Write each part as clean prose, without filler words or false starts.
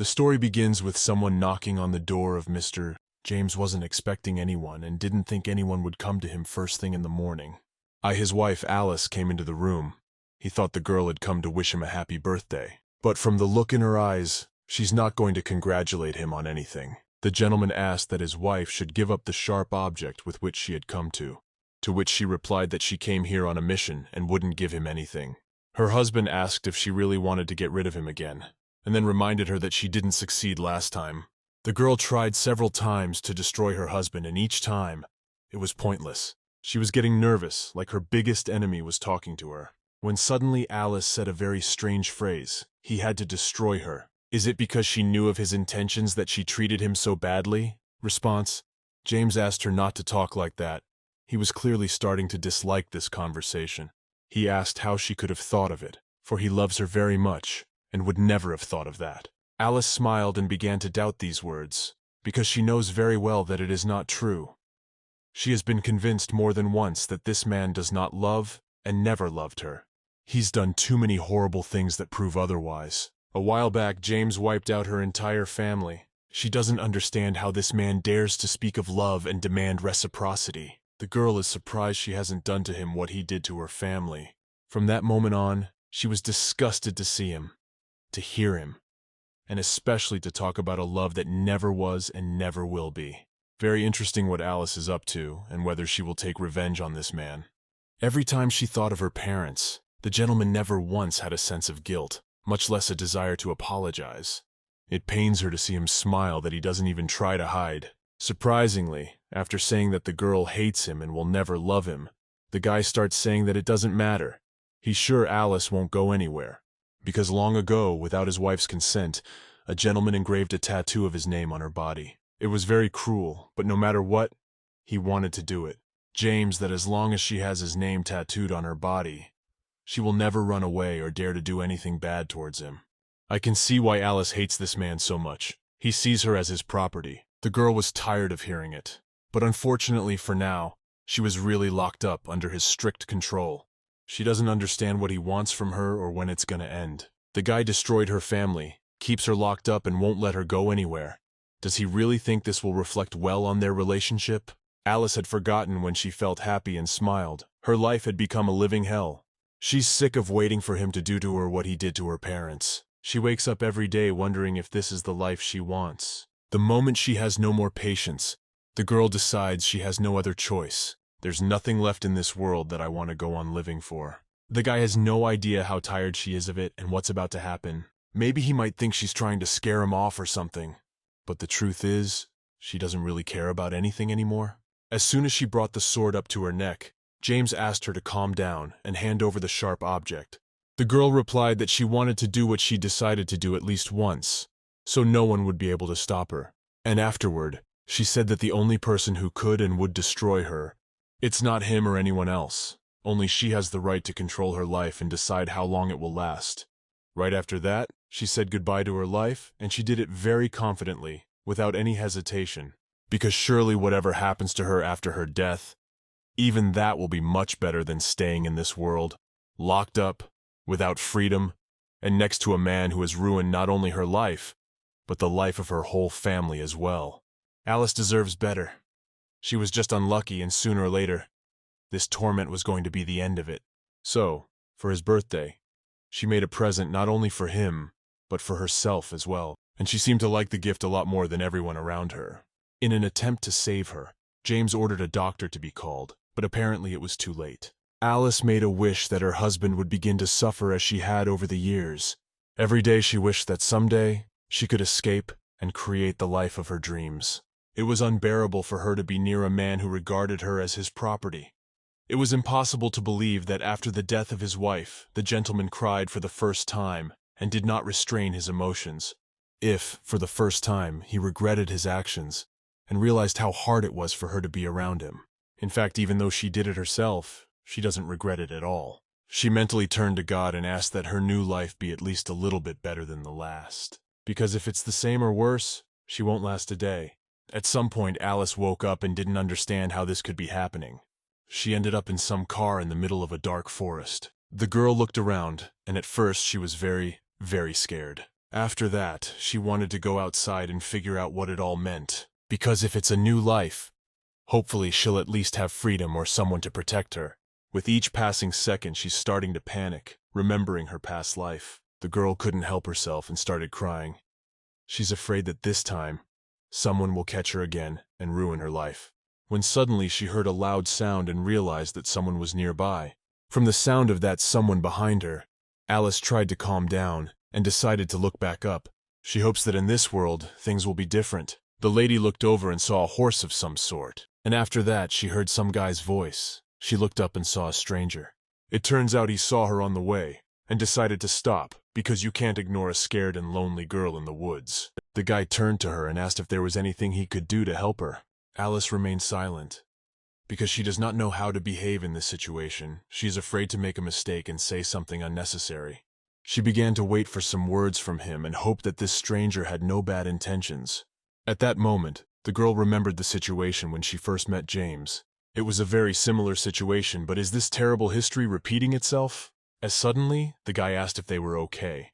The story begins with someone knocking on the door of Mr. James wasn't expecting anyone and didn't think anyone would come to him first thing in the morning. His wife Alice came into the room. He thought the girl had come to wish him a happy birthday. But from the look in her eyes, she's not going to congratulate him on anything. The gentleman asked that his wife should give up the sharp object with which she had come to which she replied that she came here on a mission and wouldn't give him anything. Her husband asked if she really wanted to get rid of him again, and then reminded her that she didn't succeed last time. The girl tried several times to destroy her husband, and each time, it was pointless. She was getting nervous, like her biggest enemy was talking to her. When suddenly Alice said a very strange phrase, he had to destroy her. Is it because she knew of his intentions that she treated him so badly? Response: James asked her not to talk like that. He was clearly starting to dislike this conversation. He asked how she could have thought of it, for he loves her very much, and would never have thought of that. Alice smiled and began to doubt these words, because she knows very well that it is not true. She has been convinced more than once that this man does not love and never loved her. He's done too many horrible things that prove otherwise. A while back, James wiped out her entire family. She doesn't understand how this man dares to speak of love and demand reciprocity. The girl is surprised she hasn't done to him what he did to her family. From that moment on, she was disgusted to see him, to hear him, and especially to talk about a love that never was and never will be. Very interesting what Alice is up to, and whether she will take revenge on this man. Every time she thought of her parents, the gentleman never once had a sense of guilt, much less a desire to apologize. It pains her to see him smile that he doesn't even try to hide. Surprisingly, after saying that the girl hates him and will never love him, the guy starts saying that it doesn't matter. He's sure Alice won't go anywhere, because long ago, without his wife's consent, a gentleman engraved a tattoo of his name on her body. It was very cruel, but no matter what, he wanted to do it. James, that as long as she has his name tattooed on her body, she will never run away or dare to do anything bad towards him. I can see why Alice hates this man so much. He sees her as his property. The girl was tired of hearing it, but unfortunately for now, she was really locked up under his strict control. She doesn't understand what he wants from her or when it's gonna end. The guy destroyed her family, keeps her locked up and won't let her go anywhere. Does he really think this will reflect well on their relationship? Alice had forgotten when she felt happy and smiled. Her life had become a living hell. She's sick of waiting for him to do to her what he did to her parents. She wakes up every day wondering if this is the life she wants. The moment she has no more patience, the girl decides she has no other choice. There's nothing left in this world that I want to go on living for. The guy has no idea how tired she is of it and what's about to happen. Maybe he might think she's trying to scare him off or something. But the truth is, she doesn't really care about anything anymore. As soon as she brought the sword up to her neck, James asked her to calm down and hand over the sharp object. The girl replied that she wanted to do what she decided to do at least once, so no one would be able to stop her. And afterward, she said that the only person who could and would destroy her, it's not him or anyone else. Only she has the right to control her life and decide how long it will last. Right after that, she said goodbye to her life, and she did it very confidently, without any hesitation. Because surely whatever happens to her after her death, even that will be much better than staying in this world, locked up, without freedom, and next to a man who has ruined not only her life, but the life of her whole family as well. Alice deserves better. She was just unlucky, and sooner or later, this torment was going to be the end of it. So, for his birthday, she made a present not only for him, but for herself as well, and she seemed to like the gift a lot more than everyone around her. In an attempt to save her, James ordered a doctor to be called, but apparently it was too late. Alice made a wish that her husband would begin to suffer as she had over the years. Every day she wished that someday she could escape and create the life of her dreams. It was unbearable for her to be near a man who regarded her as his property. It was impossible to believe that after the death of his wife, the gentleman cried for the first time and did not restrain his emotions. If, for the first time, he regretted his actions and realized how hard it was for her to be around him. In fact, even though she did it herself, she doesn't regret it at all. She mentally turned to God and asked that her new life be at least a little bit better than the last. Because if it's the same or worse, she won't last a day. At some point, Alice woke up and didn't understand how this could be happening. She ended up in some car in the middle of a dark forest. The girl looked around, and at first she was very, very scared. After that, she wanted to go outside and figure out what it all meant. Because if it's a new life, hopefully she'll at least have freedom or someone to protect her. With each passing second, she's starting to panic, remembering her past life. The girl couldn't help herself and started crying. She's afraid that this time, someone will catch her again and ruin her life. When suddenly she heard a loud sound and realized that someone was nearby. From the sound of that someone behind her, Alice tried to calm down and decided to look back up. She hopes that in this world, things will be different. The lady looked over and saw a horse of some sort, and after that she heard some guy's voice. She looked up and saw a stranger. It turns out he saw her on the way and decided to stop, because you can't ignore a scared and lonely girl in the woods. The guy turned to her and asked if there was anything he could do to help her. Alice remained silent, because she does not know how to behave in this situation. She is afraid to make a mistake and say something unnecessary. She began to wait for some words from him and hoped that this stranger had no bad intentions. At that moment, the girl remembered the situation when she first met James. It was a very similar situation, but is this terrible history repeating itself? As suddenly, the guy asked if they were okay.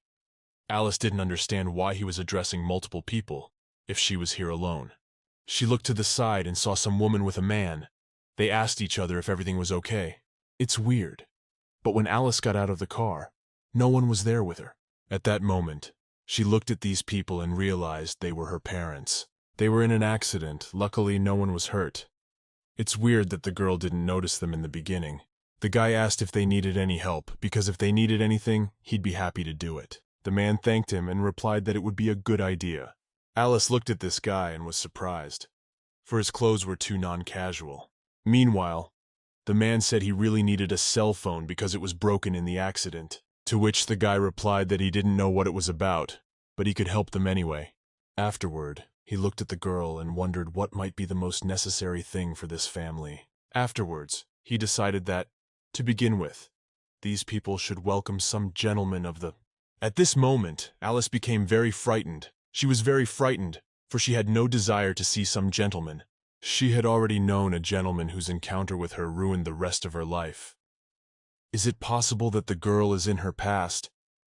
Alice didn't understand why he was addressing multiple people, if she was here alone. She looked to the side and saw some woman with a man. They asked each other if everything was okay. It's weird. But when Alice got out of the car, no one was there with her. At that moment, she looked at these people and realized they were her parents. They were in an accident. Luckily, no one was hurt. It's weird that the girl didn't notice them in the beginning. The guy asked if they needed any help, because if they needed anything, he'd be happy to do it. The man thanked him and replied that it would be a good idea. Alice looked at this guy and was surprised, for his clothes were too non-casual. Meanwhile, the man said he really needed a cell phone because it was broken in the accident, to which the guy replied that he didn't know what it was about, but he could help them anyway. Afterward, he looked at the girl and wondered what might be the most necessary thing for this family. Afterwards, he decided that, to begin with, these people should welcome some gentleman of the... At this moment, Alice became very frightened. She was very frightened, for she had no desire to see some gentleman. She had already known a gentleman whose encounter with her ruined the rest of her life. Is it possible that the girl is in her past,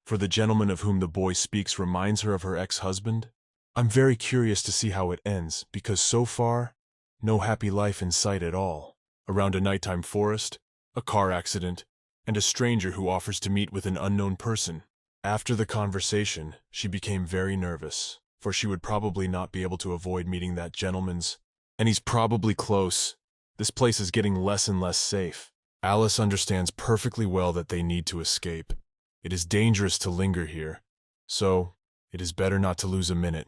for the gentleman of whom the boy speaks reminds her of her ex-husband? I'm very curious to see how it ends, because so far, no happy life in sight at all. Around a nighttime forest, a car accident, and a stranger who offers to meet with an unknown person. After the conversation, she became very nervous, for she would probably not be able to avoid meeting that gentleman's, and he's probably close. This place is getting less and less safe. Alice understands perfectly well that they need to escape. It is dangerous to linger here, so it is better not to lose a minute.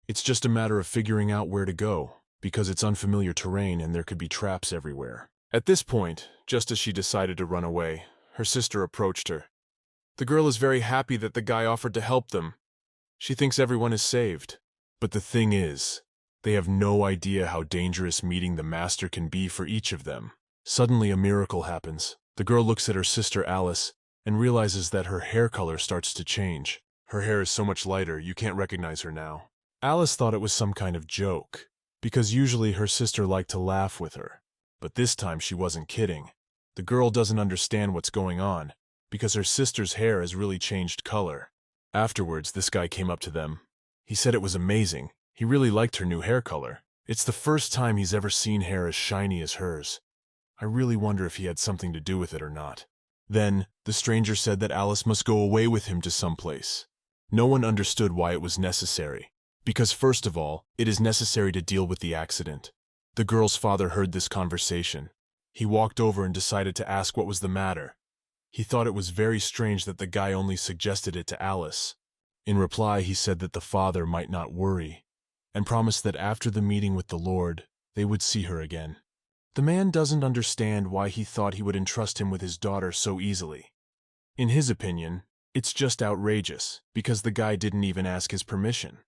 It's just a matter of figuring out where to go, because it's unfamiliar terrain and there could be traps everywhere. At this point, just as she decided to run away, her sister approached her. The girl is very happy that the guy offered to help them. She thinks everyone is saved. But the thing is, they have no idea how dangerous meeting the master can be for each of them. Suddenly a miracle happens. The girl looks at her sister Alice and realizes that her hair color starts to change. Her hair is so much lighter, you can't recognize her now. Alice thought it was some kind of joke, because usually her sister liked to laugh with her. But this time she wasn't kidding. The girl doesn't understand what's going on, because her sister's hair has really changed color. Afterwards, this guy came up to them. He said it was amazing. He really liked her new hair color. It's the first time he's ever seen hair as shiny as hers. I really wonder if he had something to do with it or not. Then, the stranger said that Alice must go away with him to some place. No one understood why it was necessary, because first of all, it is necessary to deal with the accident. The girl's father heard this conversation. He walked over and decided to ask what was the matter. He thought it was very strange that the guy only suggested it to Alice. In reply, he said that the father might not worry, and promised that after the meeting with the Lord, they would see her again. The man doesn't understand why he thought he would entrust him with his daughter so easily. In his opinion, it's just outrageous, because the guy didn't even ask his permission.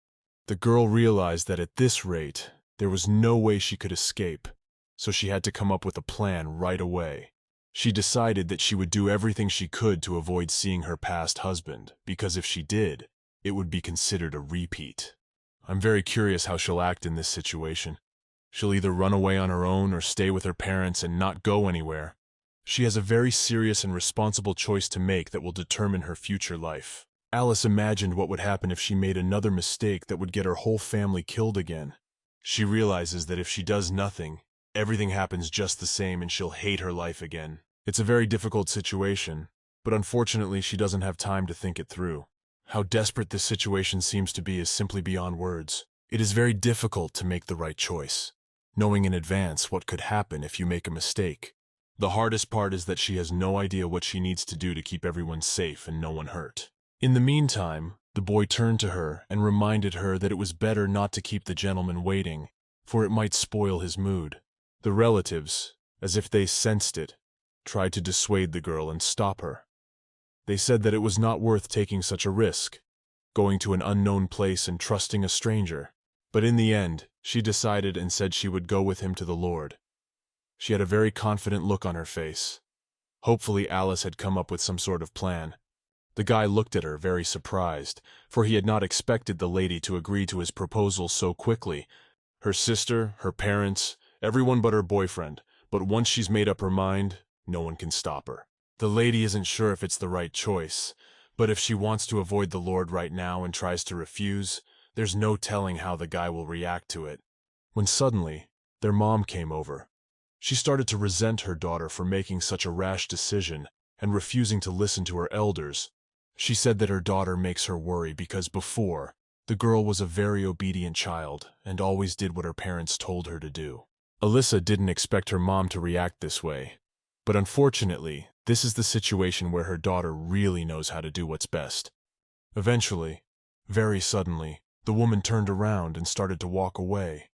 The girl realized that at this rate, there was no way she could escape, so she had to come up with a plan right away. She decided that she would do everything she could to avoid seeing her past husband, because if she did, it would be considered a repeat. I'm very curious how she'll act in this situation. She'll either run away on her own or stay with her parents and not go anywhere. She has a very serious and responsible choice to make that will determine her future life. Alice imagined what would happen if she made another mistake that would get her whole family killed again. She realizes that if she does nothing, everything happens just the same and she'll hate her life again. It's a very difficult situation, but unfortunately she doesn't have time to think it through. How desperate this situation seems to be is simply beyond words. It is very difficult to make the right choice, knowing in advance what could happen if you make a mistake. The hardest part is that she has no idea what she needs to do to keep everyone safe and no one hurt. In the meantime, the boy turned to her and reminded her that it was better not to keep the gentleman waiting, for it might spoil his mood. The relatives, as if they sensed it, tried to dissuade the girl and stop her. They said that it was not worth taking such a risk, going to an unknown place and trusting a stranger. But in the end, she decided and said she would go with him to the Lord. She had a very confident look on her face. Hopefully Alice had come up with some sort of plan. The guy looked at her very surprised, for he had not expected the lady to agree to his proposal so quickly. Her sister, her parents, everyone but her boyfriend, but once she's made up her mind, no one can stop her. The lady isn't sure if it's the right choice, but if she wants to avoid the Lord right now and tries to refuse, there's no telling how the guy will react to it. When suddenly, their mom came over. She started to resent her daughter for making such a rash decision and refusing to listen to her elders. She said that her daughter makes her worry because before, the girl was a very obedient child and always did what her parents told her to do. Alyssa didn't expect her mom to react this way, but unfortunately, this is the situation where her daughter really knows how to do what's best. Eventually, very suddenly, the woman turned around and started to walk away.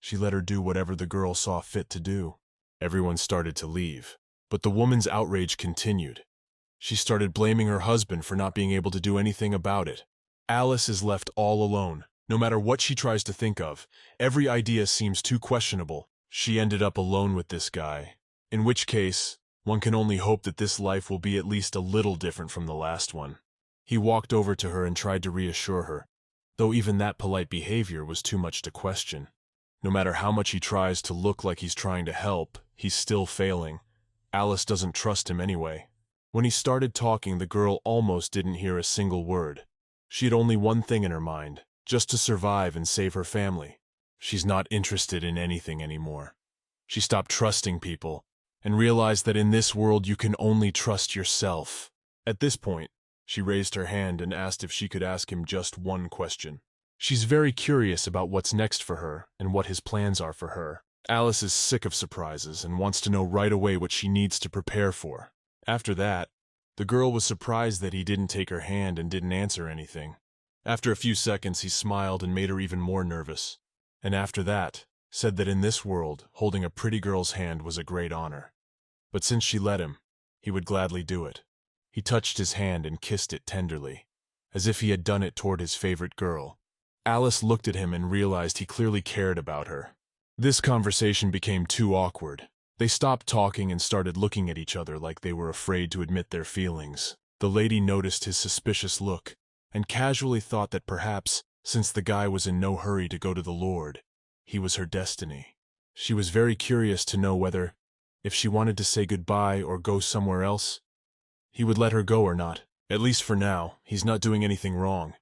She let her do whatever the girl saw fit to do. Everyone started to leave, but the woman's outrage continued. She started blaming her husband for not being able to do anything about it. Alice is left all alone. No matter what she tries to think of, every idea seems too questionable. She ended up alone with this guy, in which case, one can only hope that this life will be at least a little different from the last one. He walked over to her and tried to reassure her, though even that polite behavior was too much to question. No matter how much he tries to look like he's trying to help, he's still failing. Alice doesn't trust him anyway. When he started talking, the girl almost didn't hear a single word. She had only one thing in her mind, just to survive and save her family. She's not interested in anything anymore. She stopped trusting people and realized that in this world you can only trust yourself. At this point, she raised her hand and asked if she could ask him just one question. She's very curious about what's next for her and what his plans are for her. Alice is sick of surprises and wants to know right away what she needs to prepare for. After that, the girl was surprised that he didn't take her hand and didn't answer anything. After a few seconds, he smiled and made her even more nervous. And after that, said that in this world, holding a pretty girl's hand was a great honor. But since she let him, he would gladly do it. He touched his hand and kissed it tenderly, as if he had done it toward his favorite girl. Alice looked at him and realized he clearly cared about her. This conversation became too awkward. They stopped talking and started looking at each other like they were afraid to admit their feelings. The lady noticed his suspicious look and casually thought that perhaps, since the guy was in no hurry to go to the Lord, he was her destiny. She was very curious to know whether, if she wanted to say goodbye or go somewhere else, he would let her go or not. At least for now, he's not doing anything wrong.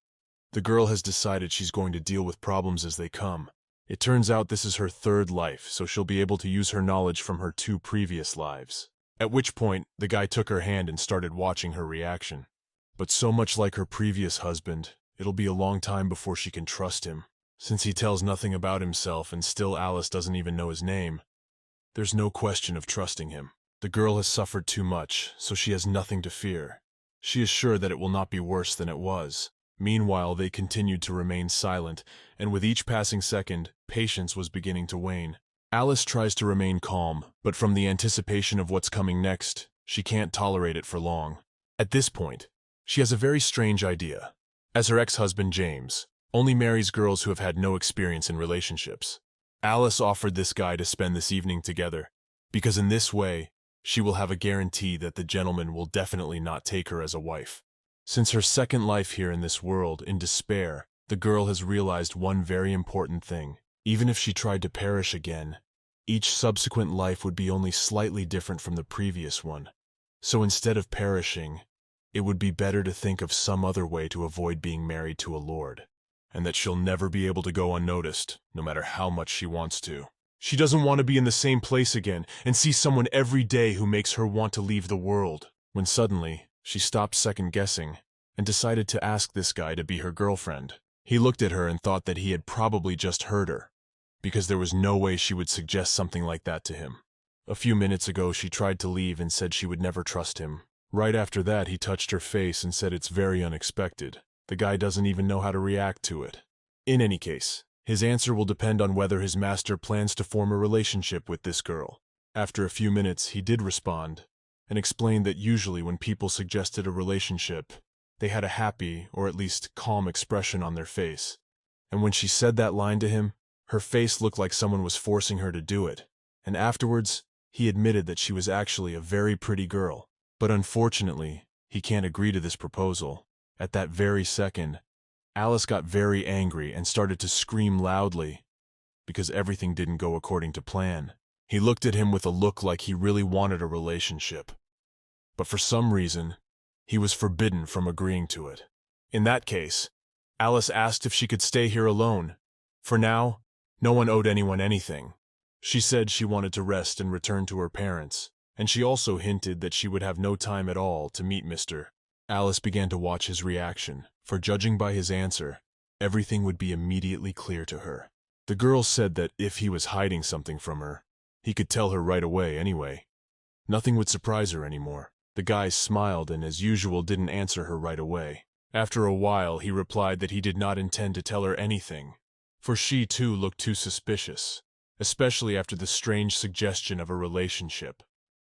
The girl has decided she's going to deal with problems as they come. It turns out this is her third life, so she'll be able to use her knowledge from her 2 previous lives. At which point, the guy took her hand and started watching her reaction. But so much like her previous husband, it'll be a long time before she can trust him. Since he tells nothing about himself and still Alice doesn't even know his name, there's no question of trusting him. The girl has suffered too much, so she has nothing to fear. She is sure that it will not be worse than it was. Meanwhile, they continued to remain silent, and with each passing second, patience was beginning to wane. Alice tries to remain calm, but from the anticipation of what's coming next, she can't tolerate it for long. At this point, she has a very strange idea. As her ex-husband James only marries girls who have had no experience in relationships, Alice offered this guy to spend this evening together, because in this way, she will have a guarantee that the gentleman will definitely not take her as a wife. Since her second life here in this world, in despair, the girl has realized one very important thing. Even if she tried to perish again, each subsequent life would be only slightly different from the previous one. So instead of perishing, it would be better to think of some other way to avoid being married to a lord, and that she'll never be able to go unnoticed, no matter how much she wants to. She doesn't want to be in the same place again and see someone every day who makes her want to leave the world. When suddenly, she stopped second-guessing and decided to ask this guy to be her girlfriend. He looked at her and thought that he had probably just heard her, because there was no way she would suggest something like that to him. A few minutes ago, she tried to leave and said she would never trust him. Right after that, he touched her face and said it's very unexpected. The guy doesn't even know how to react to it. In any case, his answer will depend on whether his master plans to form a relationship with this girl. After a few minutes, he did respond and explained that usually when people suggested a relationship, they had a happy, or at least calm expression on their face. And when she said that line to him, her face looked like someone was forcing her to do it. And afterwards, he admitted that she was actually a very pretty girl. But unfortunately, he can't agree to this proposal. At that very second, Alice got very angry and started to scream loudly because everything didn't go according to plan. He looked at him with a look like he really wanted a relationship. But for some reason, he was forbidden from agreeing to it. In that case, Alice asked if she could stay here alone. For now, no one owed anyone anything. She said she wanted to rest and return to her parents, and she also hinted that she would have no time at all to meet Mr. Alice began to watch his reaction, for judging by his answer, everything would be immediately clear to her. The girl said that if he was hiding something from her, he could tell her right away anyway. Nothing would surprise her anymore. The guy smiled and, as usual, didn't answer her right away. After a while, he replied that he did not intend to tell her anything, for she too looked too suspicious, especially after the strange suggestion of a relationship.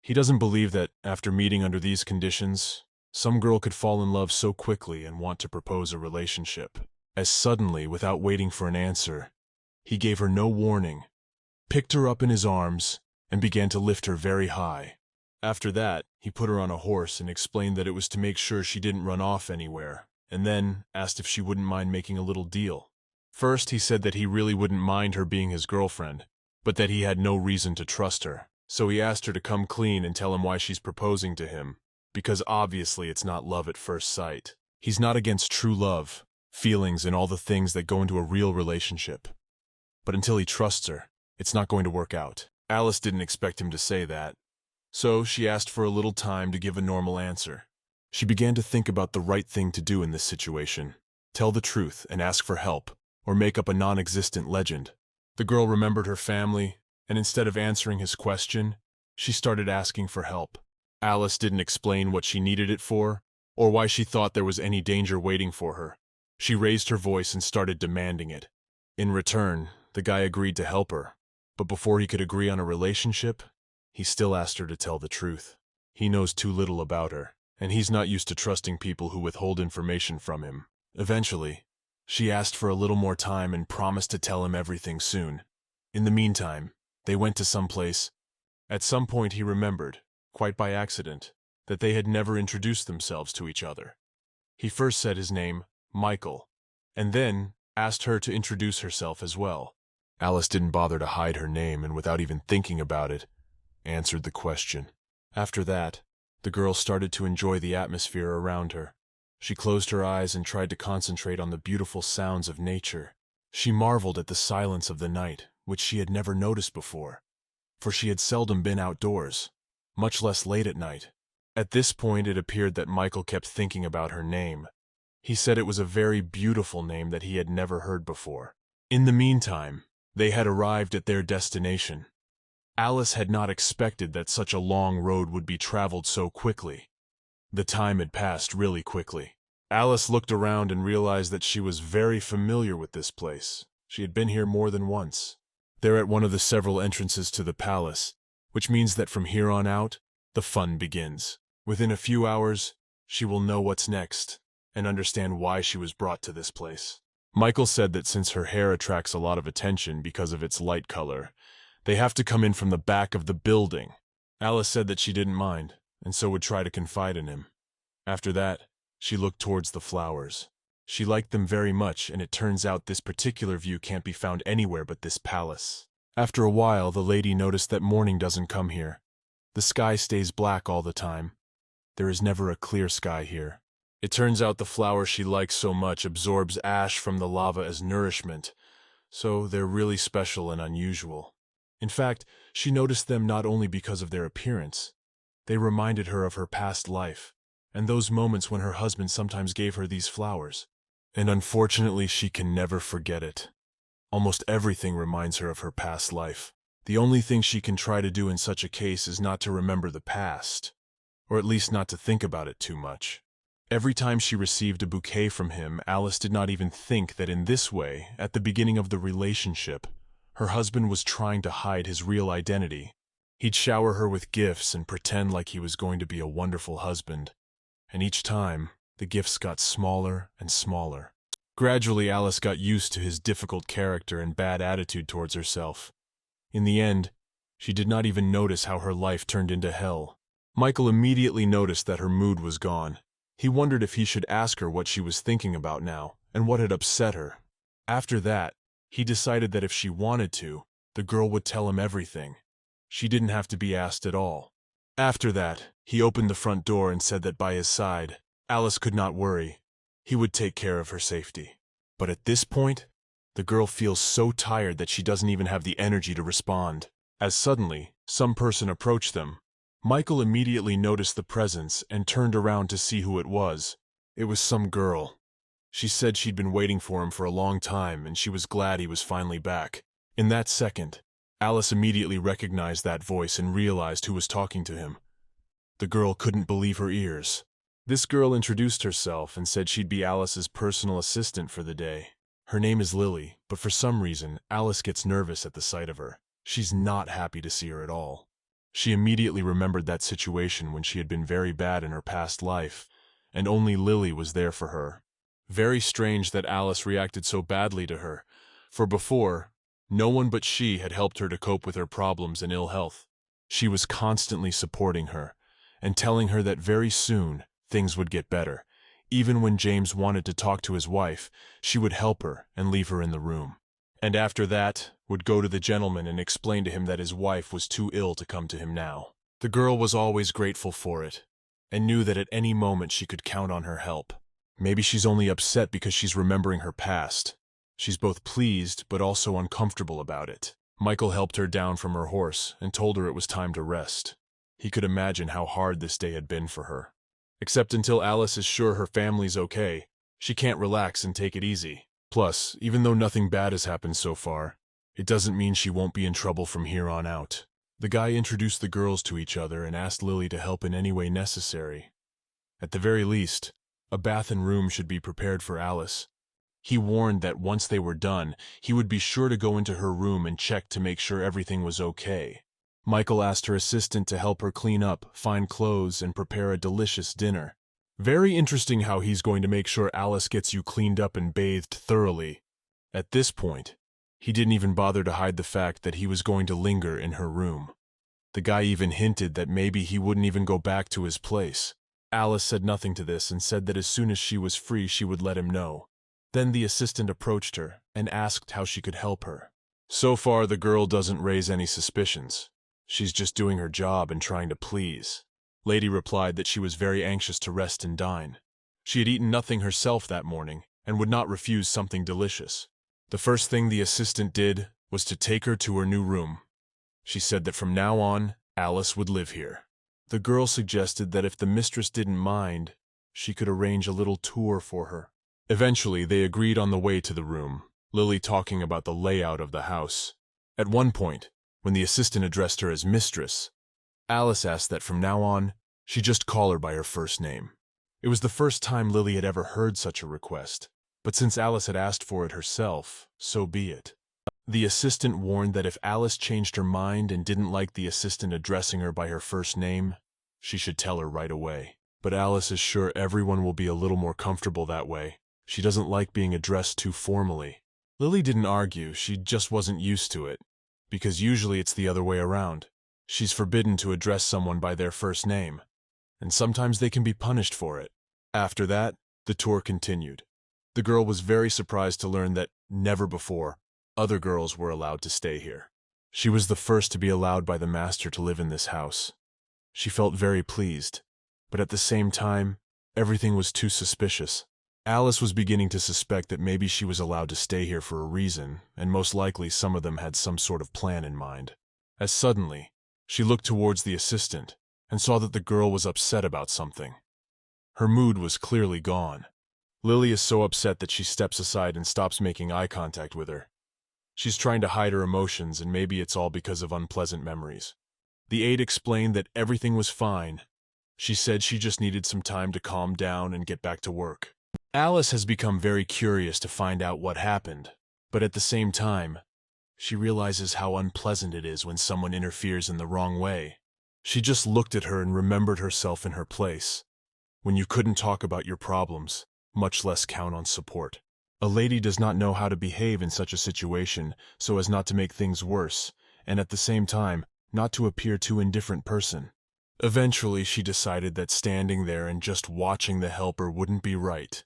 He doesn't believe that, after meeting under these conditions, some girl could fall in love so quickly and want to propose a relationship. As suddenly, without waiting for an answer, he gave her no warning, picked her up in his arms, and began to lift her very high. After that, he put her on a horse and explained that it was to make sure she didn't run off anywhere, and then asked if she wouldn't mind making a little deal. First, he said that he really wouldn't mind her being his girlfriend, but that he had no reason to trust her. So he asked her to come clean and tell him why she's proposing to him, because obviously it's not love at first sight. He's not against true love, feelings, and all the things that go into a real relationship. But until he trusts her, it's not going to work out. Alice didn't expect him to say that, so she asked for a little time to give a normal answer. She began to think about the right thing to do in this situation. Tell the truth and ask for help, or make up a non-existent legend. The girl remembered her family, and instead of answering his question, she started asking for help. Alice didn't explain what she needed it for, or why she thought there was any danger waiting for her. She raised her voice and started demanding it. In return, the guy agreed to help her, but before he could agree on a relationship, he still asked her to tell the truth. He knows too little about her, and he's not used to trusting people who withhold information from him. Eventually, she asked for a little more time and promised to tell him everything soon. In the meantime, they went to some place. At some point he remembered, quite by accident, that they had never introduced themselves to each other. He first said his name, Michael, and then asked her to introduce herself as well. Alice didn't bother to hide her name, and without even thinking about it, answered the question. After that, the girl started to enjoy the atmosphere around her. She closed her eyes and tried to concentrate on the beautiful sounds of nature. She marveled at the silence of the night, which she had never noticed before, for she had seldom been outdoors, much less late at night. At this point, it appeared that Michael kept thinking about her name. He said it was a very beautiful name that he had never heard before. In the meantime, they had arrived at their destination. Alice had not expected that such a long road would be traveled so quickly. The time had passed really quickly. Alice looked around and realized that she was very familiar with this place. She had been here more than once. They're at one of the several entrances to the palace, which means that from here on out, the fun begins. Within a few hours, she will know what's next and understand why she was brought to this place. Michael said that since her hair attracts a lot of attention because of its light color, they have to come in from the back of the building. Alice said that she didn't mind, and so would try to confide in him. After that, she looked towards the flowers. She liked them very much, and it turns out this particular view can't be found anywhere but this palace. After a while, the lady noticed that morning doesn't come here. The sky stays black all the time. There is never a clear sky here. It turns out the flower she likes so much absorbs ash from the lava as nourishment, so they're really special and unusual. In fact, she noticed them not only because of their appearance. They reminded her of her past life, and those moments when her husband sometimes gave her these flowers. And unfortunately, she can never forget it. Almost everything reminds her of her past life. The only thing she can try to do in such a case is not to remember the past, or at least not to think about it too much. Every time she received a bouquet from him, Alice did not even think that in this way, at the beginning of the relationship, her husband was trying to hide his real identity. He'd shower her with gifts and pretend like he was going to be a wonderful husband. And each time, the gifts got smaller and smaller. Gradually, Alice got used to his difficult character and bad attitude towards herself. In the end, she did not even notice how her life turned into hell. Michael immediately noticed that her mood was gone. He wondered if he should ask her what she was thinking about now and what had upset her. After that, he decided that if she wanted to, the girl would tell him everything. She didn't have to be asked at all. After that, he opened the front door and said that by his side, Alice could not worry. He would take care of her safety. But at this point, the girl feels so tired that she doesn't even have the energy to respond. As suddenly, some person approached them. Michael immediately noticed the presence and turned around to see who it was. It was some girl. She said she'd been waiting for him for a long time and she was glad he was finally back. In that second, Alice immediately recognized that voice and realized who was talking to him. The girl couldn't believe her ears. This girl introduced herself and said she'd be Alice's personal assistant for the day. Her name is Lily, but for some reason, Alice gets nervous at the sight of her. She's not happy to see her at all. She immediately remembered that situation when she had been very bad in her past life, and only Lily was there for her. Very strange that Alice reacted so badly to her, for before, no one but she had helped her to cope with her problems and ill health. She was constantly supporting her, and telling her that very soon things would get better. Even when James wanted to talk to his wife, she would help her and leave her in the room. And after that, would go to the gentleman and explain to him that his wife was too ill to come to him now. The girl was always grateful for it, and knew that at any moment she could count on her help. Maybe she's only upset because she's remembering her past. She's both pleased but also uncomfortable about it. Michael helped her down from her horse and told her it was time to rest. He could imagine how hard this day had been for her. Except until Alice is sure her family's okay, she can't relax and take it easy. Plus, even though nothing bad has happened so far, it doesn't mean she won't be in trouble from here on out. The guy introduced the girls to each other and asked Lily to help in any way necessary. At the very least, a bath and room should be prepared for Alice. He warned that once they were done, he would be sure to go into her room and check to make sure everything was okay. Michael asked her assistant to help her clean up, find clothes, and prepare a delicious dinner. Very interesting how he's going to make sure Alice gets you cleaned up and bathed thoroughly. At this point, he didn't even bother to hide the fact that he was going to linger in her room. The guy even hinted that maybe he wouldn't even go back to his place. Alice said nothing to this and said that as soon as she was free she would let him know. Then the assistant approached her and asked how she could help her. So far the girl doesn't raise any suspicions. She's just doing her job and trying to please. Lady replied that she was very anxious to rest and dine. She had eaten nothing herself that morning and would not refuse something delicious. The first thing the assistant did was to take her to her new room. She said that from now on, Alice would live here. The girl suggested that if the mistress didn't mind, she could arrange a little tour for her. Eventually, they agreed on the way to the room, Lily talking about the layout of the house. At one point, when the assistant addressed her as mistress, Alice asked that from now on, she just call her by her first name. It was the first time Lily had ever heard such a request, but since Alice had asked for it herself, so be it. The assistant warned that if Alice changed her mind and didn't like the assistant addressing her by her first name, she should tell her right away. But Alice is sure everyone will be a little more comfortable that way. She doesn't like being addressed too formally. Lily didn't argue, she just wasn't used to it, because usually it's the other way around. She's forbidden to address someone by their first name, and sometimes they can be punished for it. After that, the tour continued. The girl was very surprised to learn that, never before, other girls were allowed to stay here. She was the first to be allowed by the master to live in this house. She felt very pleased. but at the same time, everything was too suspicious. Alice was beginning to suspect that maybe she was allowed to stay here for a reason, and most likely some of them had some sort of plan in mind. As suddenly, she looked towards the assistant and saw that the girl was upset about something. Her mood was clearly gone. Lily is so upset that she steps aside and stops making eye contact with her. She's trying to hide her emotions, and maybe it's all because of unpleasant memories. The aide explained that everything was fine. She said she just needed some time to calm down and get back to work. Alice has become very curious to find out what happened, but at the same time, she realizes how unpleasant it is when someone interferes in the wrong way. She just looked at her and remembered herself in her place, when you couldn't talk about your problems, much less count on support. A lady does not know how to behave in such a situation so as not to make things worse, and at the same time, not to appear too indifferent person. Eventually, she decided that standing there and just watching the helper wouldn't be right.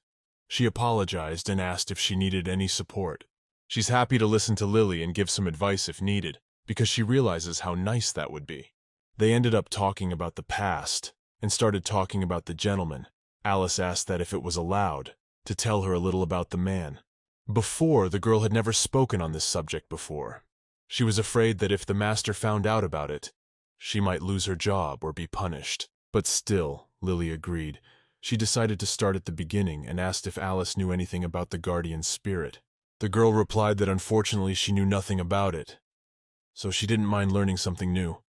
She apologized and asked if she needed any support. She's happy to listen to Lily and give some advice if needed, because she realizes how nice that would be. They ended up talking about the past, and started talking about the gentleman. Alice asked that if it was allowed, to tell her a little about the man. Before, the girl had never spoken on this subject before. She was afraid that if the master found out about it, she might lose her job or be punished. But still, Lily agreed. She decided to start at the beginning and asked if Alice knew anything about the guardian spirit. The girl replied that unfortunately she knew nothing about it, so she didn't mind learning something new,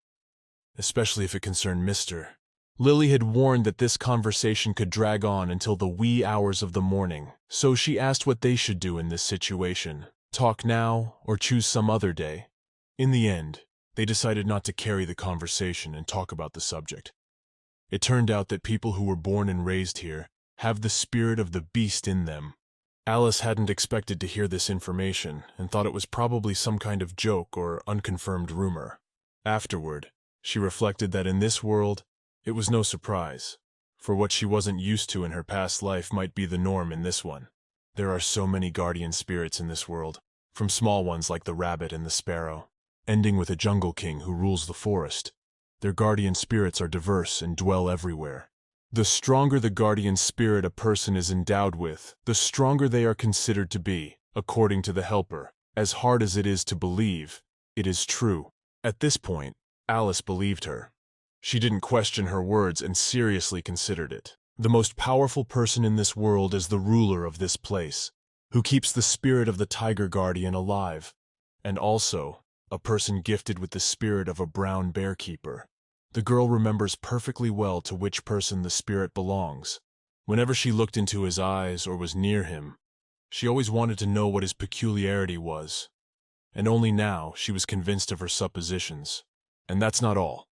especially if it concerned Mr. Lily had warned that this conversation could drag on until the wee hours of the morning, so she asked what they should do in this situation, talk now or choose some other day. In the end, they decided not to carry the conversation and talk about the subject. It turned out that people who were born and raised here have the spirit of the beast in them. Alice hadn't expected to hear this information and thought it was probably some kind of joke or unconfirmed rumor. Afterward, she reflected that in this world, it was no surprise, for what she wasn't used to in her past life might be the norm in this one. There are so many guardian spirits in this world, from small ones like the rabbit and the sparrow, ending with a jungle king who rules the forest. Their guardian spirits are diverse and dwell everywhere. The stronger the guardian spirit a person is endowed with, the stronger they are considered to be, according to the helper. As hard as it is to believe, it is true. At this point, Alice believed her. She didn't question her words and seriously considered it. The most powerful person in this world is the ruler of this place, who keeps the spirit of the tiger guardian alive, and also a person gifted with the spirit of a brown bear keeper. The girl remembers perfectly well to which person the spirit belongs. Whenever she looked into his eyes or was near him, she always wanted to know what his peculiarity was, and only now she was convinced of her suppositions. And that's not all.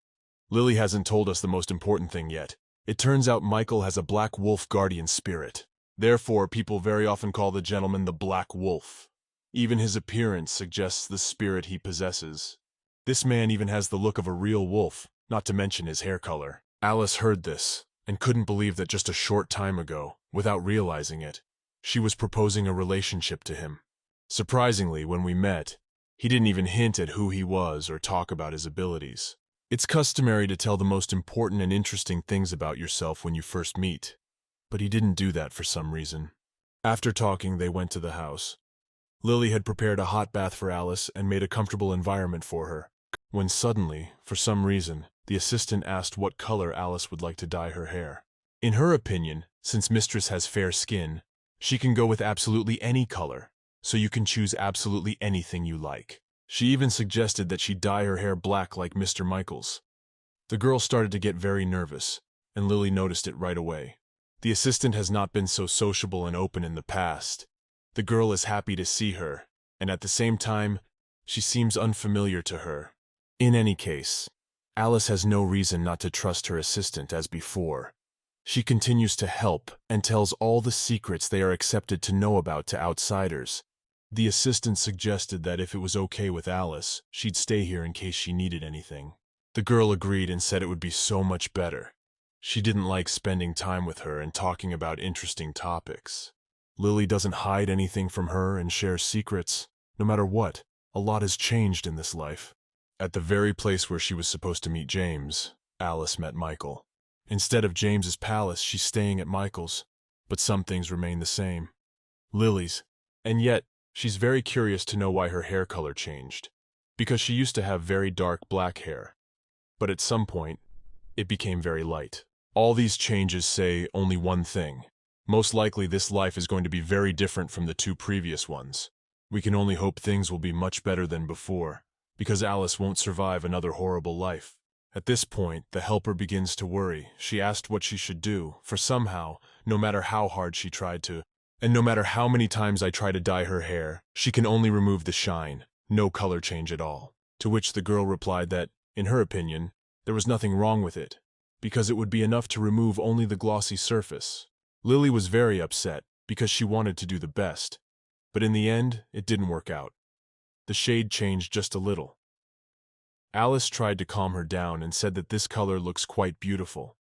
Lily hasn't told us the most important thing yet. It turns out Michael has a black wolf guardian spirit. Therefore, people very often call the gentleman the Black Wolf. Even his appearance suggests the spirit he possesses. This man even has the look of a real wolf, not to mention his hair color. Alice heard this, and couldn't believe that just a short time ago, without realizing it, she was proposing a relationship to him. Surprisingly, when we met, he didn't even hint at who he was or talk about his abilities. It's customary to tell the most important and interesting things about yourself when you first meet, but he didn't do that for some reason. After talking, they went to the house. Lily had prepared a hot bath for Alice and made a comfortable environment for her, when suddenly, for some reason, the assistant asked what color Alice would like to dye her hair. In her opinion, since Mistress has fair skin, she can go with absolutely any color, so you can choose absolutely anything you like. She even suggested that she dye her hair black like Mr. Michael's. The girl started to get very nervous, and Lily noticed it right away. The assistant has not been so sociable and open in the past. The girl is happy to see her, and at the same time, she seems unfamiliar to her. In any case, Alice has no reason not to trust her assistant as before. She continues to help and tells all the secrets they are accepted to know about to outsiders. The assistant suggested that if it was okay with Alice, she'd stay here in case she needed anything. The girl agreed and said it would be so much better. She didn't like spending time with her and talking about interesting topics. Lily doesn't hide anything from her and shares secrets. No matter what, a lot has changed in this life. At the very place where she was supposed to meet James, Alice met Michael. Instead of James's palace, she's staying at Michael's, but some things remain the same. Lily's. And yet, she's very curious to know why her hair color changed. Because she used to have very dark black hair. But at some point, it became very light. All these changes say only one thing. Most likely this life is going to be very different from the two previous ones. We can only hope things will be much better than before, because Alice won't survive another horrible life. At this point, the helper begins to worry. She asked what she should do, for somehow, no matter how hard she tried to, and no matter how many times I try to dye her hair, she can only remove the shine, no color change at all. To which the girl replied that, in her opinion, there was nothing wrong with it, because it would be enough to remove only the glossy surface. Lily was very upset, because she wanted to do the best, but in the end, it didn't work out. The shade changed just a little. Alice tried to calm her down and said that this color looks quite beautiful.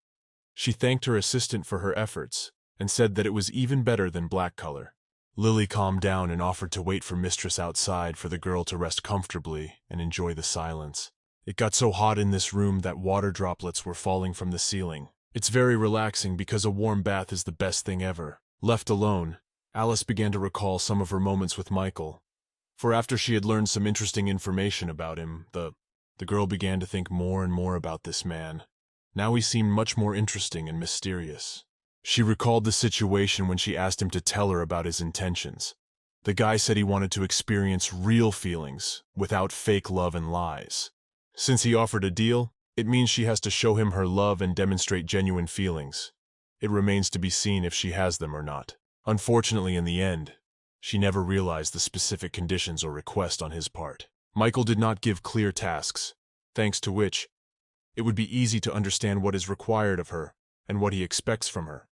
She thanked her assistant for her efforts, and said that it was even better than black color. Lily calmed down and offered to wait for Mistress outside for the girl to rest comfortably and enjoy the silence. It got so hot in this room that water droplets were falling from the ceiling. It's very relaxing because a warm bath is the best thing ever. Left alone, Alice began to recall some of her moments with Michael. For after she had learned some interesting information about him, the girl began to think more and more about this man. Now he seemed much more interesting and mysterious. She recalled the situation when she asked him to tell her about his intentions. The guy said he wanted to experience real feelings, without fake love and lies. Since he offered a deal, it means she has to show him her love and demonstrate genuine feelings. It remains to be seen if she has them or not. Unfortunately, in the end, she never realized the specific conditions or request on his part. Michael did not give clear tasks, thanks to which it would be easy to understand what is required of her and what he expects from her.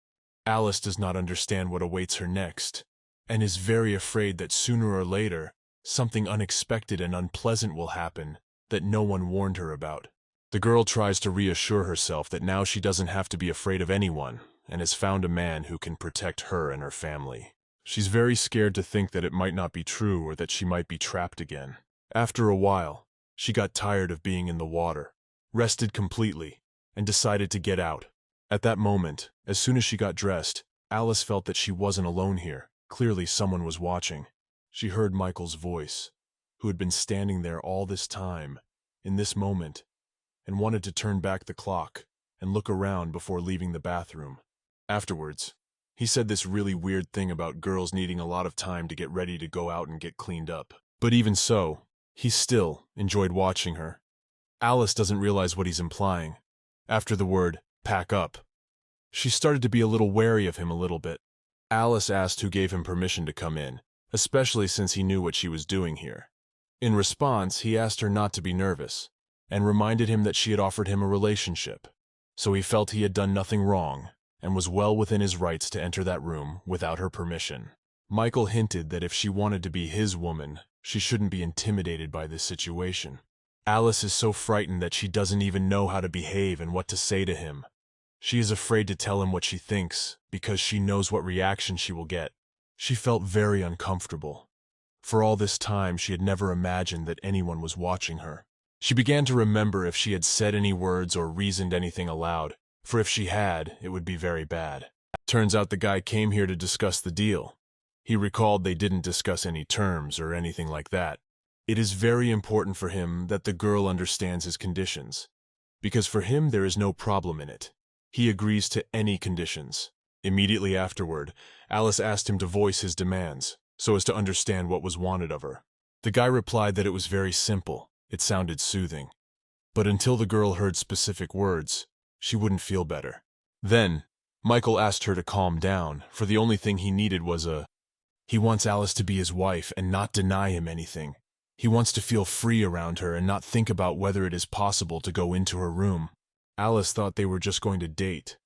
Alice does not understand what awaits her next, and is very afraid that sooner or later, something unexpected and unpleasant will happen that no one warned her about. The girl tries to reassure herself that now she doesn't have to be afraid of anyone and has found a man who can protect her and her family. She's very scared to think that it might not be true or that she might be trapped again. After a while, she got tired of being in the water, rested completely, and decided to get out. At that moment, as soon as she got dressed, Alice felt that she wasn't alone here. Clearly someone was watching. She heard Michael's voice, who had been standing there all this time, in this moment, and wanted to turn back the clock and look around before leaving the bathroom. Afterwards, he said this really weird thing about girls needing a lot of time to get ready to go out and get cleaned up. But even so, he still enjoyed watching her. Alice doesn't realize what he's implying. After the word, pack up, she started to be a little wary of him a little bit. Alice asked who gave him permission to come in, especially since he knew what she was doing here. In response, he asked her not to be nervous, and reminded him that she had offered him a relationship, so he felt he had done nothing wrong, and was well within his rights to enter that room without her permission. Michael hinted that if she wanted to be his woman, she shouldn't be intimidated by this situation. Alice is so frightened that she doesn't even know how to behave and what to say to him. She is afraid to tell him what she thinks, because she knows what reaction she will get. She felt very uncomfortable. For all this time, she had never imagined that anyone was watching her. She began to remember if she had said any words or reasoned anything aloud, for if she had, it would be very bad. Turns out the guy came here to discuss the deal. He recalled they didn't discuss any terms or anything like that. It is very important for him that the girl understands his conditions, because for him there is no problem in it. He agrees to any conditions. Immediately afterward, Alice asked him to voice his demands, so as to understand what was wanted of her. The guy replied that it was very simple. It sounded soothing. But until the girl heard specific words, she wouldn't feel better. Then, Michael asked her to calm down, for the only thing he needed was he wants Alice to be his wife and not deny him anything. He wants to feel free around her and not think about whether it is possible to go into her room. Alice thought they were just going to date,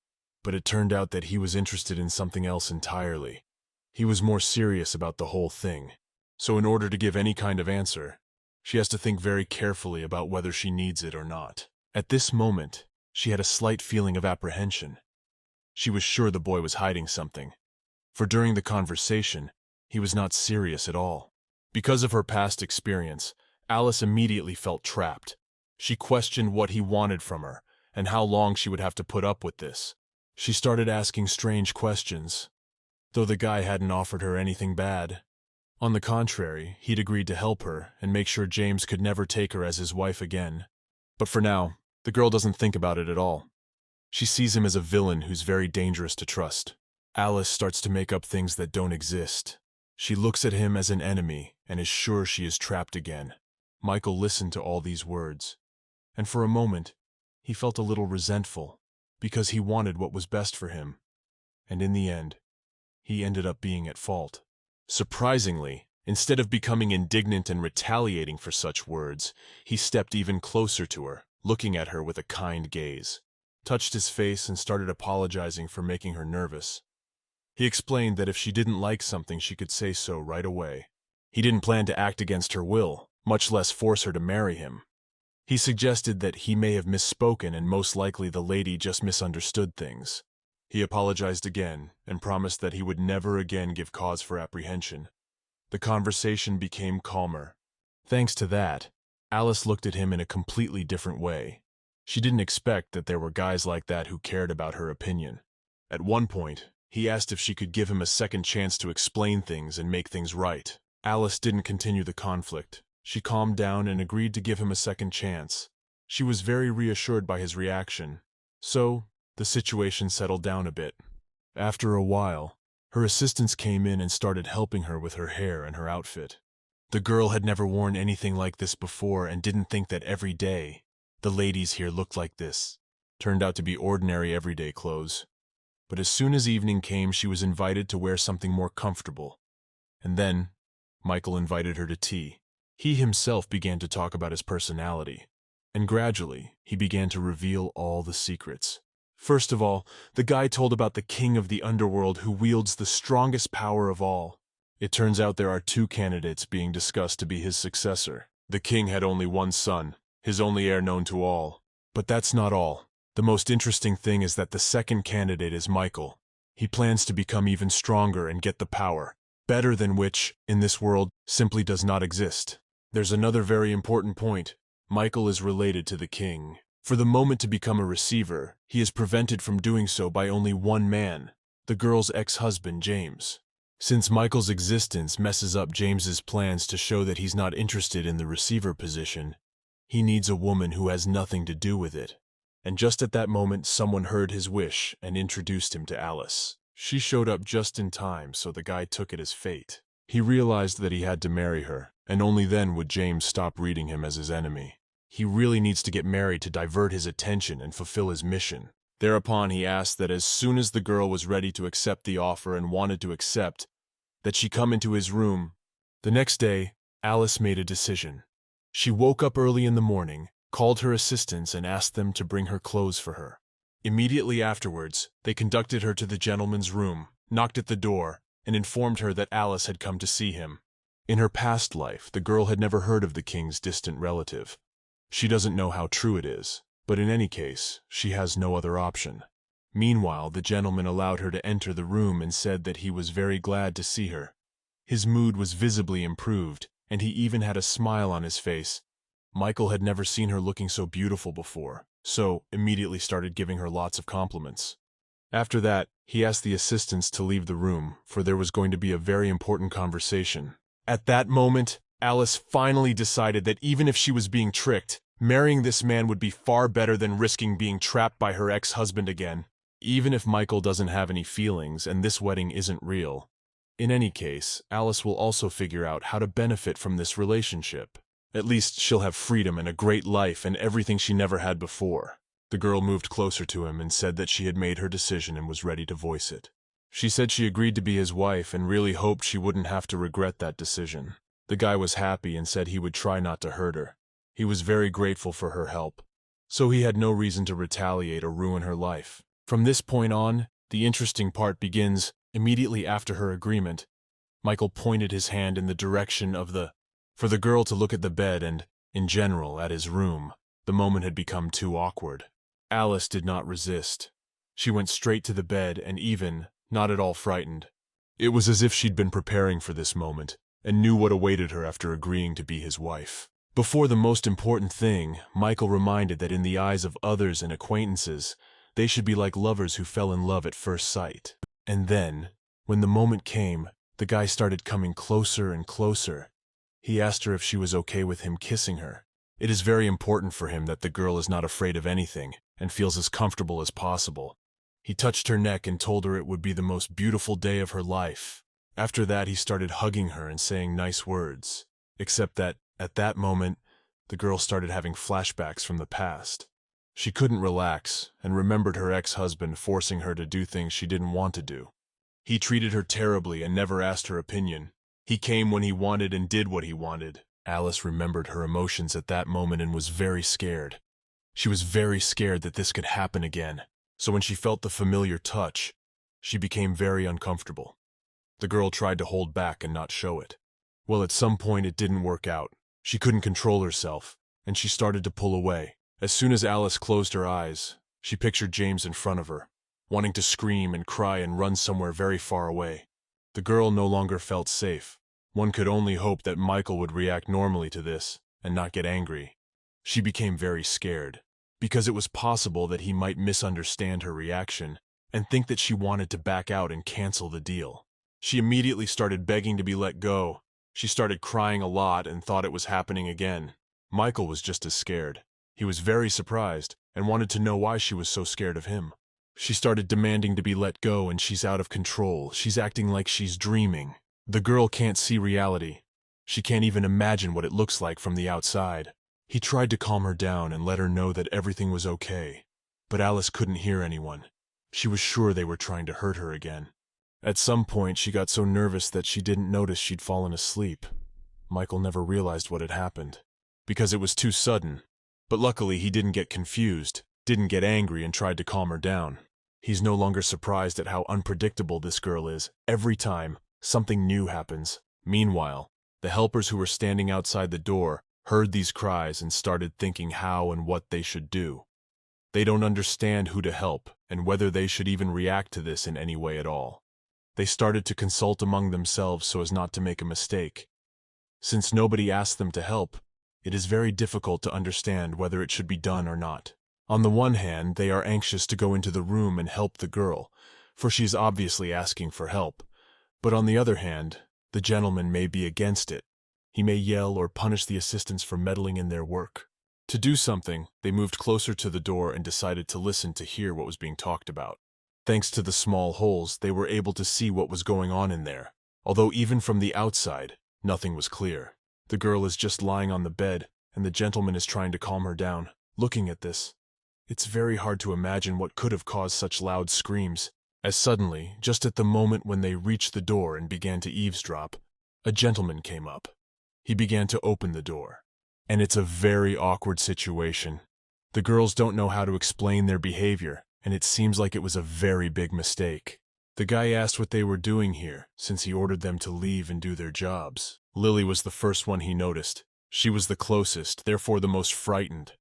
but it turned out that he was interested in something else entirely. He was more serious about the whole thing. So in order to give any kind of answer, she has to think very carefully about whether she needs it or not. At this moment, she had a slight feeling of apprehension. She was sure the boy was hiding something, for during the conversation, he was not serious at all. Because of her past experience, Alice immediately felt trapped. She questioned what he wanted from her, and how long she would have to put up with this. She started asking strange questions, though the guy hadn't offered her anything bad. On the contrary, he'd agreed to help her and make sure James could never take her as his wife again. But for now, the girl doesn't think about it at all. She sees him as a villain who's very dangerous to trust. Alice starts to make up things that don't exist. She looks at him as an enemy and is sure she is trapped again. Michael listened to all these words, and for a moment, he felt a little resentful, because he wanted what was best for him. And in the end, he ended up being at fault. Surprisingly, instead of becoming indignant and retaliating for such words, he stepped even closer to her, looking at her with a kind gaze, touched his face and started apologizing for making her nervous. He explained that if she didn't like something, she could say so right away. He didn't plan to act against her will, much less force her to marry him. He suggested that he may have misspoken and most likely the lady just misunderstood things. He apologized again and promised that he would never again give cause for apprehension. The conversation became calmer. Thanks to that, Alice looked at him in a completely different way. She didn't expect that there were guys like that who cared about her opinion. At one point, he asked if she could give him a second chance to explain things and make things right. Alice didn't continue the conflict. She calmed down and agreed to give him a second chance. She was very reassured by his reaction. So, the situation settled down a bit. After a while, her assistants came in and started helping her with her hair and her outfit. The girl had never worn anything like this before and didn't think that every day the ladies here looked like this. Turned out to be ordinary everyday clothes. But as soon as evening came, she was invited to wear something more comfortable. And then, Michael invited her to tea. He himself began to talk about his personality, and gradually, he began to reveal all the secrets. First of all, the guy told about the king of the underworld who wields the strongest power of all. It turns out there are two candidates being discussed to be his successor. The king had only one son, his only heir known to all. But that's not all. The most interesting thing is that the second candidate is Michael. He plans to become even stronger and get the power, better than which, in this world, simply does not exist. There's another very important point. Michael is related to the king. For the moment to become a receiver, he is prevented from doing so by only one man, the girl's ex-husband, James. Since Michael's existence messes up James's plans to show that he's not interested in the receiver position, he needs a woman who has nothing to do with it. And just at that moment, someone heard his wish and introduced him to Alice. She showed up just in time, so the guy took it as fate. He realized that he had to marry her, and only then would James stop reading him as his enemy. He really needs to get married to divert his attention and fulfill his mission. Thereupon he asked that as soon as the girl was ready to accept the offer and wanted to accept, that she come into his room. The next day, Alice made a decision. She woke up early in the morning, called her assistants and asked them to bring her clothes for her. Immediately afterwards, they conducted her to the gentleman's room, knocked at the door, and informed her that Alice had come to see him. In her past life, the girl had never heard of the king's distant relative. She doesn't know how true it is, but in any case, she has no other option. Meanwhile, the gentleman allowed her to enter the room and said that he was very glad to see her. His mood was visibly improved, and he even had a smile on his face. Michael had never seen her looking so beautiful before, so immediately started giving her lots of compliments. After that, he asked the assistants to leave the room, for there was going to be a very important conversation. At that moment, Alice finally decided that even if she was being tricked, marrying this man would be far better than risking being trapped by her ex-husband again. Even if Michael doesn't have any feelings and this wedding isn't real. In any case, Alice will also figure out how to benefit from this relationship. At least she'll have freedom and a great life and everything she never had before. The girl moved closer to him and said that she had made her decision and was ready to voice it. She said she agreed to be his wife and really hoped she wouldn't have to regret that decision. The guy was happy and said he would try not to hurt her. He was very grateful for her help, so he had no reason to retaliate or ruin her life. From this point on, the interesting part begins. Immediately after her agreement, Michael pointed his hand in the direction of for the girl to look at the bed and, in general, at his room. The moment had become too awkward. Alice did not resist. She went straight to the bed and even, not at all frightened. It was as if she'd been preparing for this moment and knew what awaited her after agreeing to be his wife. Before the most important thing, Michael reminded that in the eyes of others and acquaintances, they should be like lovers who fell in love at first sight. And then, when the moment came, the guy started coming closer and closer. He asked her if she was okay with him kissing her. It is very important for him that the girl is not afraid of anything and feels as comfortable as possible. He touched her neck and told her it would be the most beautiful day of her life. After that, he started hugging her and saying nice words. Except that, at that moment, the girl started having flashbacks from the past. She couldn't relax and remembered her ex-husband forcing her to do things she didn't want to do. He treated her terribly and never asked her opinion. He came when he wanted and did what he wanted. Alice remembered her emotions at that moment and was very scared. She was very scared that this could happen again. So when she felt the familiar touch, she became very uncomfortable. The girl tried to hold back and not show it. Well, at some point it didn't work out. She couldn't control herself, and she started to pull away. As soon as Alice closed her eyes, she pictured James in front of her, wanting to scream and cry and run somewhere very far away. The girl no longer felt safe. One could only hope that Michael would react normally to this and not get angry. She became very scared, because it was possible that he might misunderstand her reaction and think that she wanted to back out and cancel the deal. She immediately started begging to be let go. She started crying a lot and thought it was happening again. Michael was just as scared. He was very surprised and wanted to know why she was so scared of him. She started demanding to be let go, and she's out of control. She's acting like she's dreaming. The girl can't see reality. She can't even imagine what it looks like from the outside. He tried to calm her down and let her know that everything was okay. But Alice couldn't hear anyone. She was sure they were trying to hurt her again. At some point, she got so nervous that she didn't notice she'd fallen asleep. Michael never realized what had happened, because it was too sudden. But luckily, he didn't get confused, didn't get angry, and tried to calm her down. He's no longer surprised at how unpredictable this girl is. Every time, something new happens. Meanwhile, the helpers who were standing outside the door heard these cries and started thinking how and what they should do. They don't understand who to help and whether they should even react to this in any way at all. They started to consult among themselves so as not to make a mistake. Since nobody asked them to help, it is very difficult to understand whether it should be done or not. On the one hand, they are anxious to go into the room and help the girl, for she is obviously asking for help. But on the other hand, the gentleman may be against it. He may yell or punish the assistants for meddling in their work. To do something, they moved closer to the door and decided to listen to hear what was being talked about. Thanks to the small holes, they were able to see what was going on in there, although even from the outside, nothing was clear. The girl is just lying on the bed, and the gentleman is trying to calm her down. Looking at this, it's very hard to imagine what could have caused such loud screams, as suddenly, just at the moment when they reached the door and began to eavesdrop, a gentleman came up. He began to open the door. And it's a very awkward situation. The girls don't know how to explain their behavior, and it seems like it was a very big mistake. The guy asked what they were doing here, since he ordered them to leave and do their jobs. Lily was the first one he noticed. She was the closest, therefore the most frightened.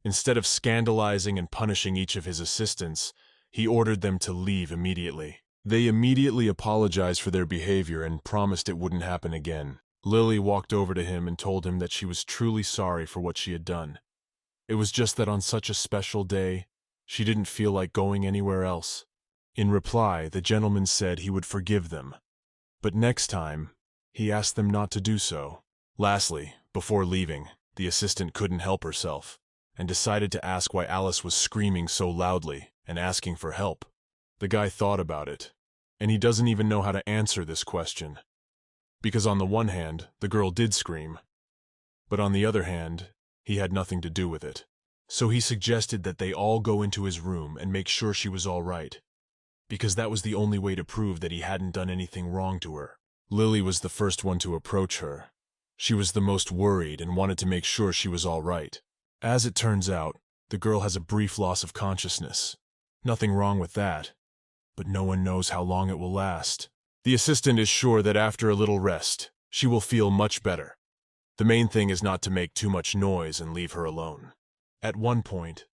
Instead of scandalizing and punishing each of his assistants, he ordered them to leave immediately. They immediately apologized for their behavior and promised it wouldn't happen again. Lily walked over to him and told him that she was truly sorry for what she had done. It was just that on such a special day, she didn't feel like going anywhere else. In reply, the gentleman said he would forgive them, but next time, he asked them not to do so. Lastly, before leaving, the assistant couldn't help herself, and decided to ask why Alice was screaming so loudly and asking for help. The guy thought about it, and he doesn't even know how to answer this question. Because on the one hand, the girl did scream, but on the other hand, he had nothing to do with it. So he suggested that they all go into his room and make sure she was all right, because that was the only way to prove that he hadn't done anything wrong to her. Lily was the first one to approach her. She was the most worried and wanted to make sure she was all right. As it turns out, the girl has a brief loss of consciousness. Nothing wrong with that, but no one knows how long it will last. The assistant is sure that after a little rest, she will feel much better. The main thing is not to make too much noise and leave her alone. At one point,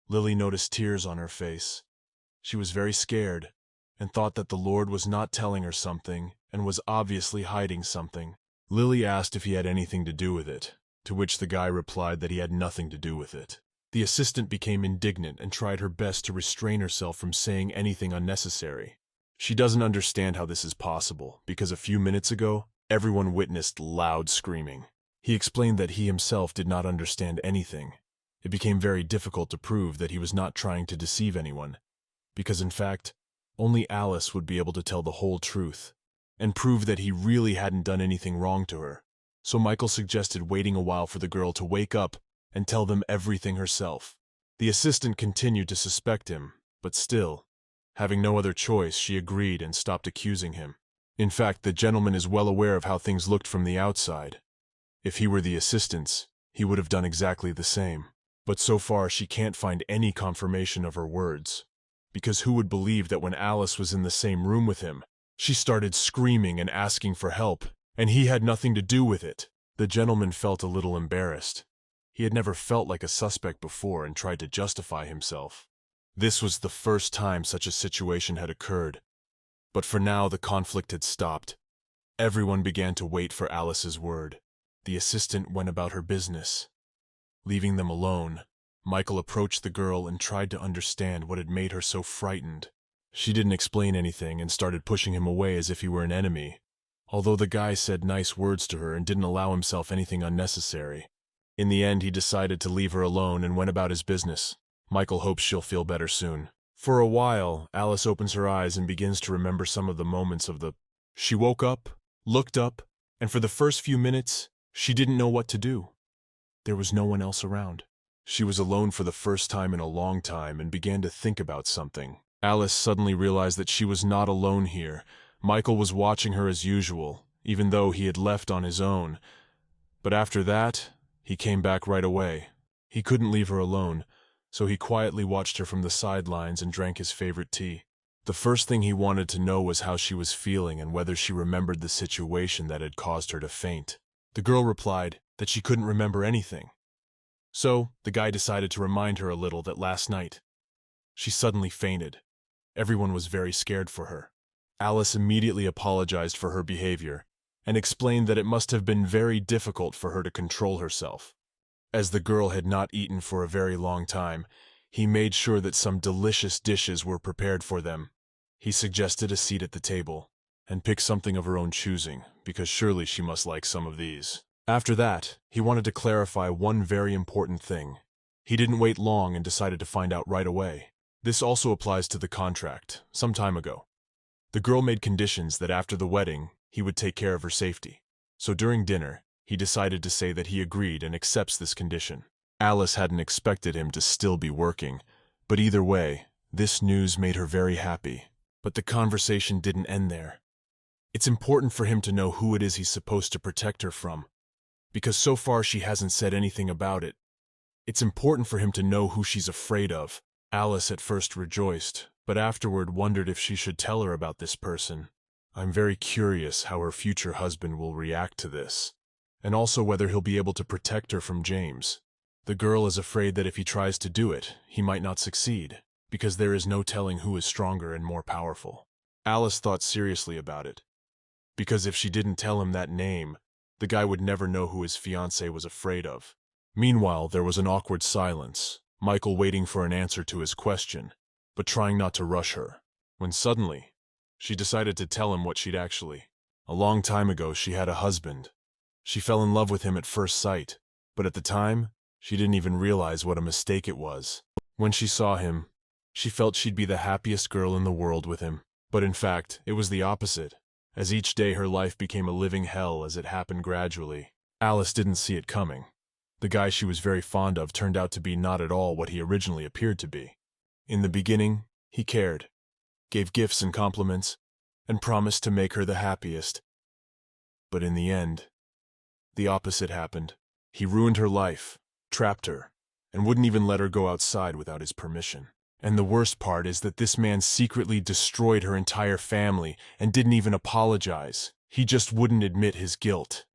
Lily noticed tears on her face. She was very scared and thought that the Lord was not telling her something and was obviously hiding something. Lily asked if he had anything to do with it, to which the guy replied that he had nothing to do with it. The assistant became indignant and tried her best to restrain herself from saying anything unnecessary. She doesn't understand how this is possible, because a few minutes ago, everyone witnessed loud screaming. He explained that he himself did not understand anything. It became very difficult to prove that he was not trying to deceive anyone, because in fact, only Alice would be able to tell the whole truth, and prove that he really hadn't done anything wrong to her. So Michael suggested waiting a while for the girl to wake up and tell them everything herself. The assistant continued to suspect him, but still, having no other choice, she agreed and stopped accusing him. In fact, the gentleman is well aware of how things looked from the outside. If he were the assistant, he would have done exactly the same. But so far she can't find any confirmation of her words, because who would believe that when Alice was in the same room with him, she started screaming and asking for help, and he had nothing to do with it? The gentleman felt a little embarrassed. He had never felt like a suspect before and tried to justify himself. This was the first time such a situation had occurred. But for now the conflict had stopped. Everyone began to wait for Alice's word. The assistant went about her business. Leaving them alone, Michael approached the girl and tried to understand what had made her so frightened. She didn't explain anything and started pushing him away as if he were an enemy, although the guy said nice words to her and didn't allow himself anything unnecessary. In the end, he decided to leave her alone and went about his business. Michael hopes she'll feel better soon. For a while, Alice opens her eyes and begins to remember some of the moments of the... She woke up, looked up, and for the first few minutes, she didn't know what to do. There was no one else around. She was alone for the first time in a long time and began to think about something. Alice suddenly realized that she was not alone here. Michael was watching her as usual, even though he had left on his own. But after that, he came back right away. He couldn't leave her alone, so he quietly watched her from the sidelines and drank his favorite tea. The first thing he wanted to know was how she was feeling and whether she remembered the situation that had caused her to faint. The girl replied that she couldn't remember anything. So, the guy decided to remind her a little that last night, she suddenly fainted. Everyone was very scared for her. Alice immediately apologized for her behavior and explained that it must have been very difficult for her to control herself. As the girl had not eaten for a very long time, he made sure that some delicious dishes were prepared for them. He suggested a seat at the table and pick something of her own choosing, because surely she must like some of these. After that, he wanted to clarify one very important thing. He didn't wait long and decided to find out right away. This also applies to the contract, some time ago. The girl made conditions that after the wedding, he would take care of her safety. So during dinner, he decided to say that he agreed and accepts this condition. Alice hadn't expected him to still be working, but either way, this news made her very happy. But the conversation didn't end there. It's important for him to know who it is he's supposed to protect her from, because so far she hasn't said anything about it. It's important for him to know who she's afraid of. Alice at first rejoiced, but afterward wondered if she should tell her about this person. I'm very curious how her future husband will react to this, and also whether he'll be able to protect her from James. The girl is afraid that if he tries to do it, he might not succeed, because there is no telling who is stronger and more powerful. Alice thought seriously about it, because if she didn't tell him that name, the guy would never know who his fiancée was afraid of. Meanwhile, there was an awkward silence, Michael waiting for an answer to his question, but trying not to rush her, when suddenly, she decided to tell him what she'd actually. A long time ago, she had a husband. She fell in love with him at first sight, but at the time, she didn't even realize what a mistake it was. When she saw him, she felt she'd be the happiest girl in the world with him. But in fact, it was the opposite, as each day her life became a living hell as it happened gradually. Alice didn't see it coming. The guy she was very fond of turned out to be not at all what he originally appeared to be. In the beginning, he cared, gave gifts and compliments, and promised to make her the happiest. But in the end, the opposite happened. He ruined her life, trapped her, and wouldn't even let her go outside without his permission. And the worst part is that this man secretly destroyed her entire family and didn't even apologize. He just wouldn't admit his guilt.